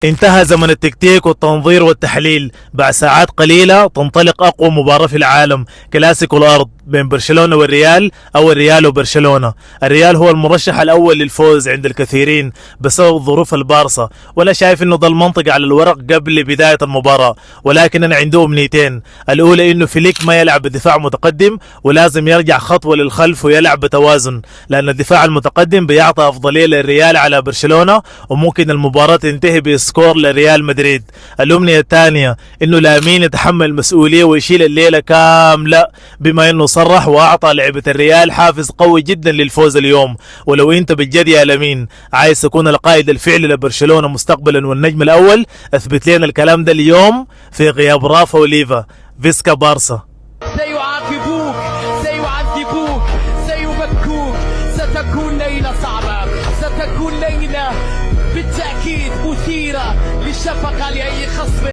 انتهى زمن التكتيك والتنظير والتحليل. بعد ساعات قليلة تنطلق أقوى مباراة في العالم، كلاسيكو الأرض بين برشلونة والريال أو الريال وبرشلونة. الريال هو المرشح الأول للفوز عند الكثيرين بسبب ظروف البارصة، وأنا شايف إنه ده المنطق على الورق قبل بداية المباراة، ولكن أنا عنده أمنيتين. الأولى إنه فليك ما يلعب بدفاع متقدم ولازم يرجع خطوة للخلف ويلعب بتوازن، لأن الدفاع المتقدم بيعطي أفضلية للريال على برشلونة وممكن المباراة تنتهي بسكور لريال مدريد. الأمنية الثانية إنه لامين يتحمل المسؤولية ويشيل الليلة كاملة، بما إنه صرح وأعطى لعبة الريال حافز قوي جدا للفوز اليوم. ولو أنت بالجد يا لامين عايز تكون القائد الفعلي لبرشلونة مستقبلا والنجم الأول، اثبت لنا الكلام ده اليوم في غياب رافا وليفا. فيسكا بارسا. سيعاقبوك، سيعذبوك، سيبكوك. ستكون ليلة صعبة، ستكون ليلة بالتأكيد مثيرة للشفقة لأي خصم.